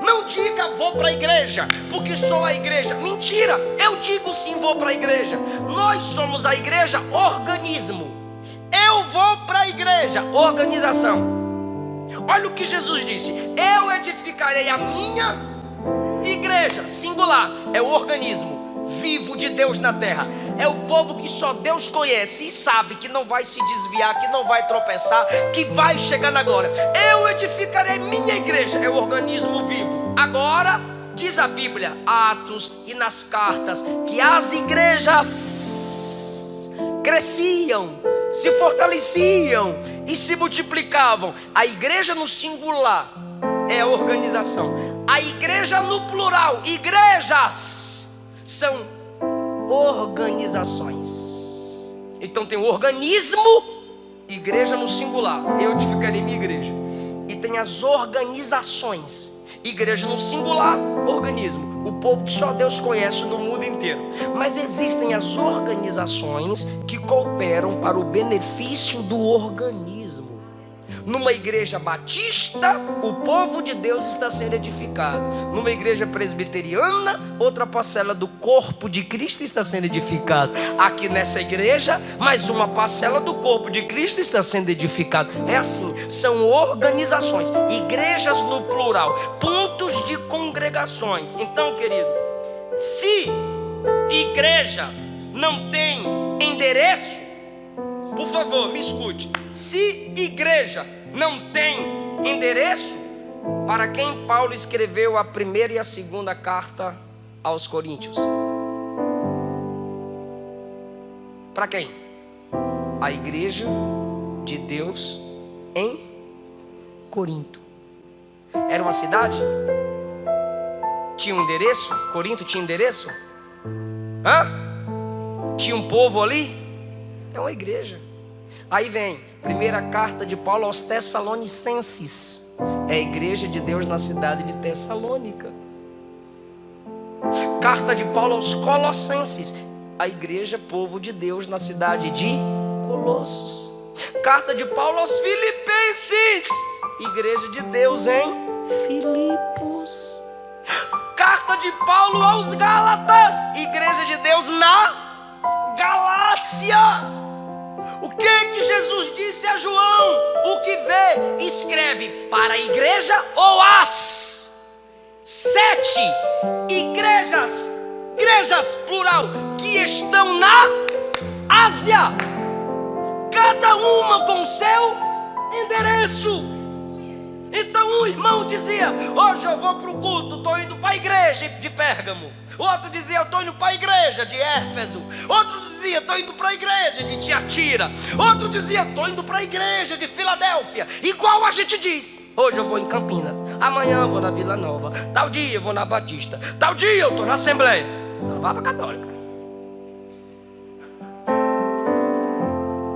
A: Não diga vou para a igreja porque sou a igreja. Mentira, eu digo sim, vou para a igreja. Nós somos a igreja organismo. Eu vou para a igreja, organização. Olha o que Jesus disse: eu edificarei a minha igreja, singular, é o organismo vivo de Deus na terra. É o povo que só Deus conhece e sabe que não vai se desviar, que não vai tropeçar, que vai chegar na glória. Eu edificarei minha igreja, é o organismo vivo. Agora, diz a Bíblia, Atos e nas cartas, que as igrejas cresciam, se fortaleciam e se multiplicavam. A igreja no singular é a organização. A igreja no plural, igrejas, são organizações. Então tem o organismo, igreja no singular, eu edificarei minha igreja. E tem as organizações, igreja no singular, organismo, o povo que só Deus conhece no mundo inteiro. Mas existem as organizações que cooperam para o benefício do organismo. Numa igreja batista, o povo de Deus está sendo edificado. Numa igreja presbiteriana, outra parcela do corpo de Cristo está sendo edificado. Aqui nessa igreja, mais uma parcela do corpo de Cristo está sendo edificado. É assim, são organizações, igrejas no plural, pontos de congregações. Então, querido, se igreja não tem endereço, por favor, me escute. Se igreja não tem endereço, para quem Paulo escreveu a primeira e a segunda carta aos Coríntios? Para quem? A igreja de Deus em Corinto. Era uma cidade? Tinha um endereço? Corinto tinha endereço? Tinha um povo ali? É uma igreja. Aí vem, primeira carta de Paulo aos Tessalonicenses. É a igreja de Deus na cidade de Tessalônica. Carta de Paulo aos Colossenses. A igreja, povo de Deus na cidade de Colossos. Carta de Paulo aos Filipenses. Igreja de Deus em Filipos. Carta de Paulo aos Gálatas. Igreja de Deus na Galácia. O que Jesus disse a João? O que vê, escreve para a igreja ou as 7 igrejas, plural, que estão na Ásia, cada uma com seu endereço. Então um irmão dizia: hoje eu vou para o culto, estou indo para a igreja de Pérgamo. Outro dizia: eu estou indo para a igreja de Éfeso. Outro dizia: estou indo para a igreja de Tiatira. Outro dizia: estou indo para a igreja de Filadélfia. Igual a gente diz: hoje eu vou em Campinas, amanhã eu vou na Vila Nova, tal dia eu vou na Batista, tal dia eu estou na Assembleia. Você não vai para a Católica.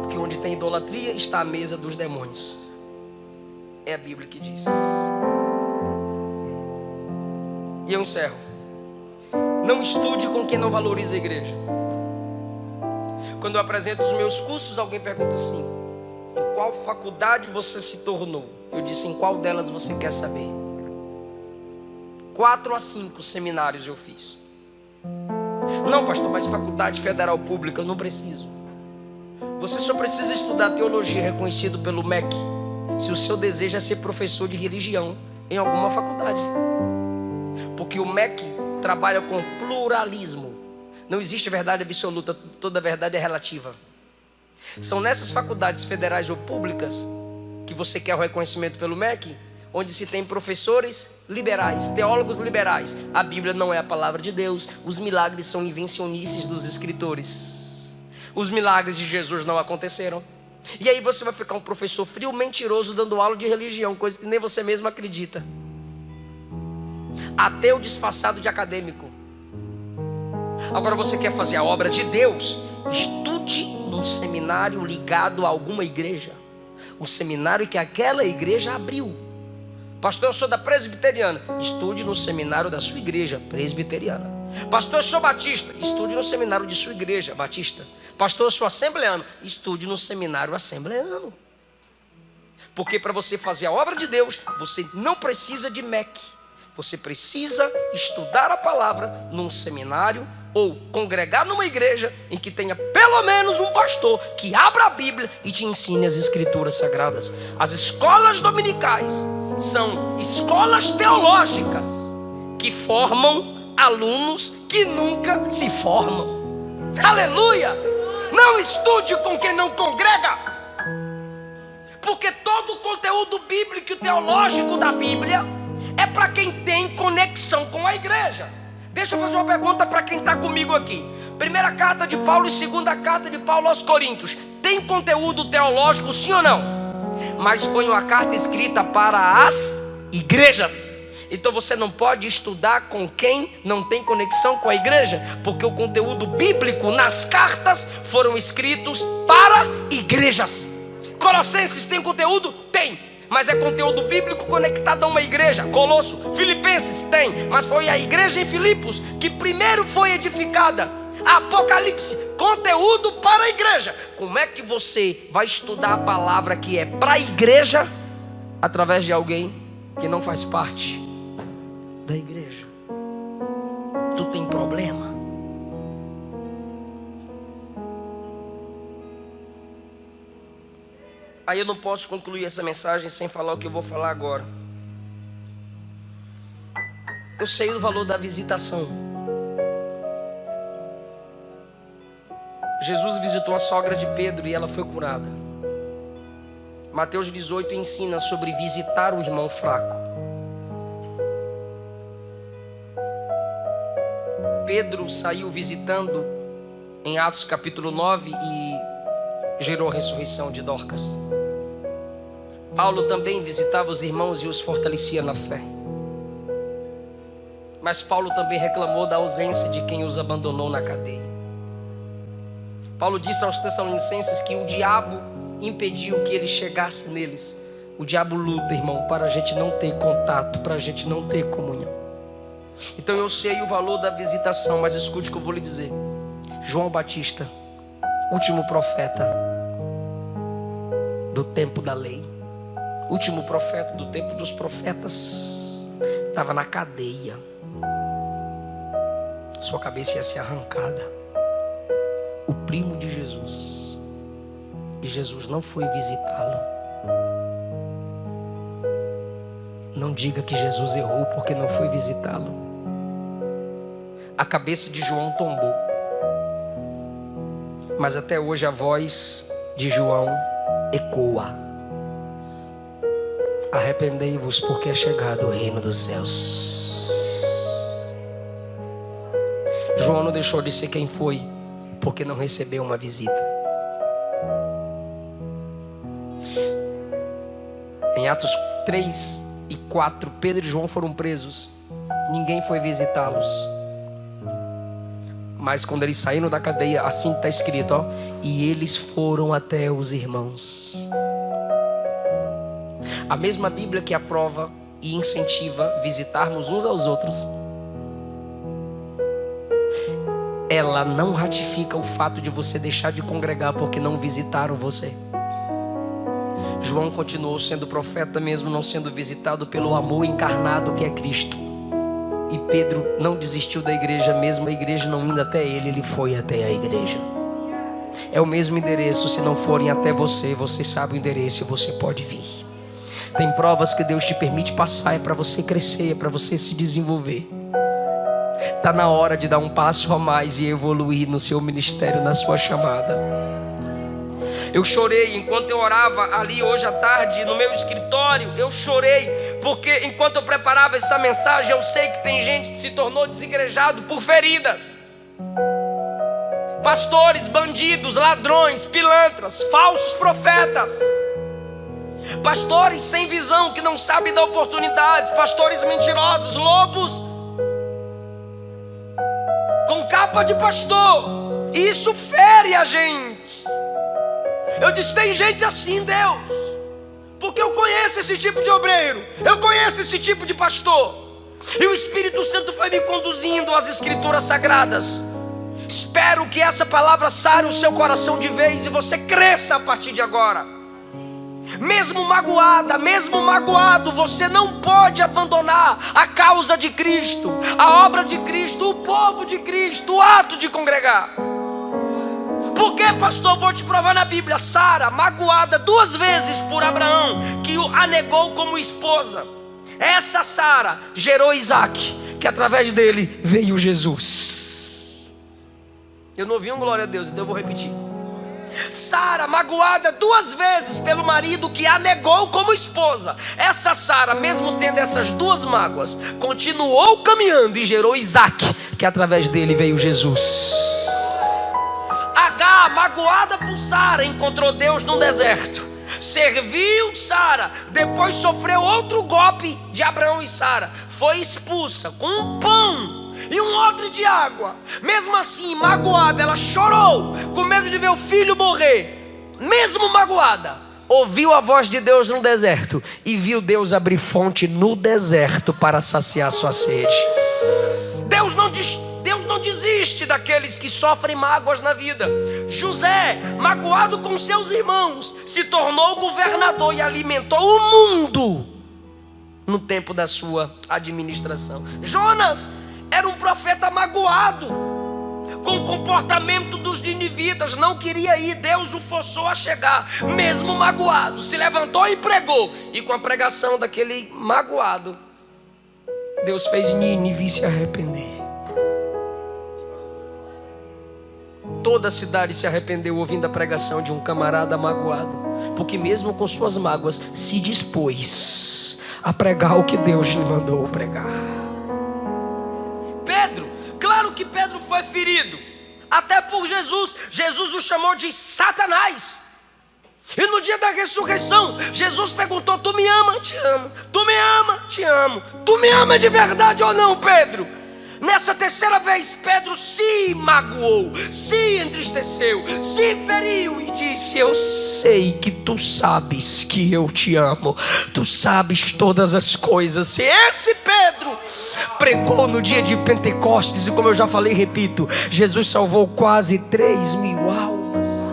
A: Porque onde tem idolatria está a mesa dos demônios. É a Bíblia que diz. E eu encerro. Não estude com quem não valoriza a igreja. Quando eu apresento os meus cursos, alguém pergunta assim: em qual faculdade você se tornou? Eu disse: em qual delas você quer saber? 4 a 5 seminários eu fiz. Não, pastor, mas faculdade federal pública eu não preciso. Você só precisa estudar teologia reconhecido pelo MEC se o seu desejo é ser professor de religião em alguma faculdade. Porque o MEC trabalha com pluralismo. Não existe verdade absoluta, toda verdade é relativa. São nessas faculdades federais ou públicas que você quer o reconhecimento pelo MEC, onde se tem professores liberais, teólogos liberais. A Bíblia não é a palavra de Deus. Os milagres são invencionices dos escritores. Os milagres de Jesus não aconteceram. E aí você vai ficar um professor frio, mentiroso, dando aula de religião, coisa que nem você mesmo acredita. Ateu disfarçado de acadêmico. Agora você quer fazer a obra de Deus? Estude num seminário ligado a alguma igreja. O seminário que aquela igreja abriu. Pastor, eu sou da presbiteriana. Estude no seminário da sua igreja presbiteriana. Pastor, eu sou batista. Estude no seminário de sua igreja batista. Pastor, eu sou assembleano. Estude no seminário assembleano. Porque para você fazer a obra de Deus, você não precisa de MEC. Você precisa estudar a palavra num seminário ou congregar numa igreja em que tenha pelo menos um pastor que abra a Bíblia e te ensine as escrituras sagradas. As escolas dominicais são escolas teológicas que formam alunos que nunca se formam. Aleluia! Não estude com quem não congrega, porque todo o conteúdo bíblico e teológico da Bíblia é para quem tem conexão com a igreja. Deixa eu fazer uma pergunta para quem está comigo aqui. Primeira carta de Paulo e segunda carta de Paulo aos Coríntios tem conteúdo teológico, sim ou não? Mas foi uma carta escrita para as igrejas. Então você não pode estudar com quem não tem conexão com a igreja, porque o conteúdo bíblico nas cartas foram escritos para igrejas. Colossenses tem conteúdo? Tem, mas é conteúdo bíblico conectado a uma igreja. Colosso, Filipenses tem, mas foi a igreja em Filipos que primeiro foi edificada. Apocalipse, conteúdo para a igreja. Como é que você vai estudar a palavra que é para a igreja através de alguém que não faz parte da igreja? Tu tem problema. Aí eu não posso concluir essa mensagem sem falar o que eu vou falar agora. Eu sei o valor da visitação. Jesus visitou a sogra de Pedro e ela foi curada. Mateus 18 ensina sobre visitar o irmão fraco. Pedro saiu visitando em Atos capítulo 9 e gerou a ressurreição de Dorcas. Paulo também visitava os irmãos e os fortalecia na fé. Mas Paulo também reclamou da ausência de quem os abandonou na cadeia. Paulo disse aos Tessalonicenses que o diabo impediu que ele chegasse neles. O diabo luta, irmão, para a gente não ter contato, para a gente não ter comunhão. Então eu sei o valor da visitação, mas escute o que eu vou lhe dizer. João Batista, último profeta do tempo da lei, último profeta do tempo dos profetas, estava na cadeia. Sua cabeça ia ser arrancada. O primo de Jesus. E Jesus não foi visitá-lo. Não diga que Jesus errou porque não foi visitá-lo. A cabeça de João tombou. Mas até hoje a voz de João ecoa. Arrependei-vos porque é chegado o reino dos céus. João não deixou de ser quem foi porque não recebeu uma visita. Em Atos 3 e 4, Pedro e João foram presos. Ninguém foi visitá-los. Mas quando eles saíram da cadeia, assim está escrito, ó, e eles foram até os irmãos. A mesma Bíblia que aprova e incentiva visitarmos uns aos outros, ela não ratifica o fato de você deixar de congregar porque não visitaram você. João continuou sendo profeta mesmo não sendo visitado pelo amor encarnado que é Cristo. E Pedro não desistiu da igreja mesmo a igreja não indo até ele, ele foi até a igreja. É o mesmo endereço, se não forem até você, você sabe o endereço e você pode vir. Tem provas que Deus te permite passar, é para você crescer, é para você se desenvolver. Está na hora de dar um passo a mais e evoluir no seu ministério, na sua chamada. Eu chorei enquanto eu orava ali hoje à tarde no meu escritório. Eu chorei porque enquanto eu preparava essa mensagem, eu sei que tem gente que se tornou desigrejado por feridas. Pastores, bandidos, ladrões, pilantras, falsos profetas. Pastores sem visão que não sabem dar oportunidades. Pastores mentirosos, lobos com capa de pastor. Isso fere a gente. Eu disse, tem gente assim, Deus, porque eu conheço esse tipo de obreiro, eu conheço esse tipo de pastor. E o Espírito Santo foi me conduzindo às Escrituras Sagradas. Espero que essa palavra sare o seu coração de vez e você cresça a partir de agora. Mesmo magoada, mesmo magoado, você não pode abandonar a causa de Cristo, a obra de Cristo, o povo de Cristo, o ato de congregar. Por que, pastor? Vou te provar na Bíblia. Sara, magoada 2 vezes por Abraão, que o anegou como esposa. Essa Sara gerou Isaac, que através dele veio Jesus. Eu não ouvi um glória a Deus, então eu vou repetir. Sara, magoada 2 vezes pelo marido que a negou como esposa. Essa Sara, mesmo tendo essas 2 mágoas, continuou caminhando e gerou Isaac, que através dele veio Jesus. Agar, magoada por Sara, encontrou Deus no deserto. Serviu Sara, depois sofreu outro golpe de Abraão e Sara. Foi expulsa com um pão e um odre de água. Mesmo assim, magoada, ela chorou com medo de ver o filho morrer. Mesmo magoada, ouviu a voz de Deus no deserto e viu Deus abrir fonte no deserto para saciar sua sede. Deus não desiste daqueles que sofrem mágoas na vida. José, magoado com seus irmãos, se tornou governador e alimentou o mundo no tempo da sua administração. Jonas era um profeta magoado com o comportamento dos ninivitas, não queria ir, Deus o forçou a chegar. Mesmo magoado, se levantou e pregou, e com a pregação daquele magoado, Deus fez Nínive se arrepender. Toda a cidade se arrependeu ouvindo a pregação de um camarada magoado, porque mesmo com suas mágoas se dispôs a pregar o que Deus lhe mandou pregar. Pedro, claro que Pedro foi ferido, até por Jesus. Jesus o chamou de Satanás. E no dia da ressurreição, Jesus perguntou: tu me ama? Te amo. Tu me ama? Te amo. Tu me ama de verdade ou não, Pedro? Nessa terceira vez, Pedro se magoou, se entristeceu, se feriu e disse: eu sei que tu sabes que eu te amo, tu sabes todas as coisas. Se esse Pedro pregou no dia de Pentecostes, e como eu já falei e repito, Jesus salvou quase 3.000 almas.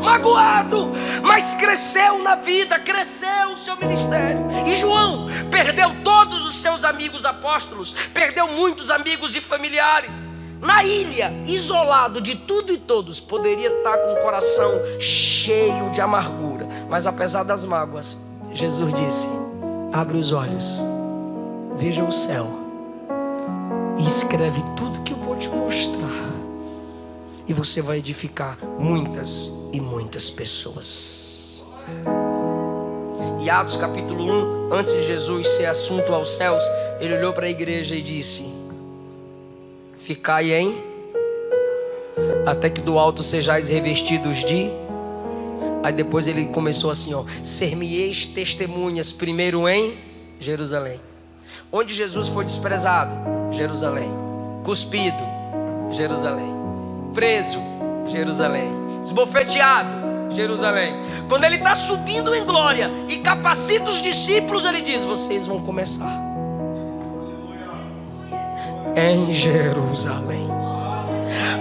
A: Magoado, mas cresceu na vida, cresceu o seu ministério. E João perdeu todos os seus amigos apóstolos, perdeu muitos amigos e familiares. Na ilha, isolado de tudo e todos, poderia estar com o coração cheio de amargura, mas apesar das mágoas, Jesus disse: abre os olhos, veja o céu e escreve tudo que eu vou te mostrar, e você vai edificar muitas e muitas pessoas. E Atos capítulo 1, antes de Jesus ser assunto aos céus, ele olhou para a igreja e disse: ficai em, até que do alto sejais revestidos de. Aí depois ele começou assim, ó: ser-me-eis testemunhas, primeiro em Jerusalém. Onde Jesus foi desprezado? Jerusalém. Cuspido? Jerusalém. Preso? Jerusalém. Esbofeteado? Jerusalém. Quando ele está subindo em glória e capacita os discípulos, ele diz: vocês vão começar em Jerusalém.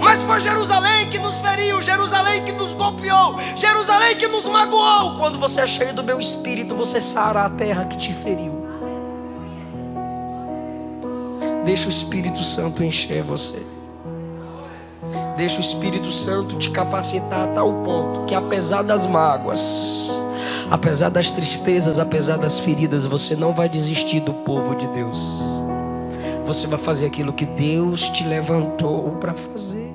A: Mas foi Jerusalém que nos feriu, Jerusalém que nos golpeou, Jerusalém que nos magoou. Quando você é cheio do meu espírito, você sara a terra que te feriu. Deixa o Espírito Santo encher você. Deixa o Espírito Santo te capacitar a tal ponto que, apesar das mágoas, apesar das tristezas, apesar das feridas, você não vai desistir do povo de Deus. Você vai fazer aquilo que Deus te levantou para fazer.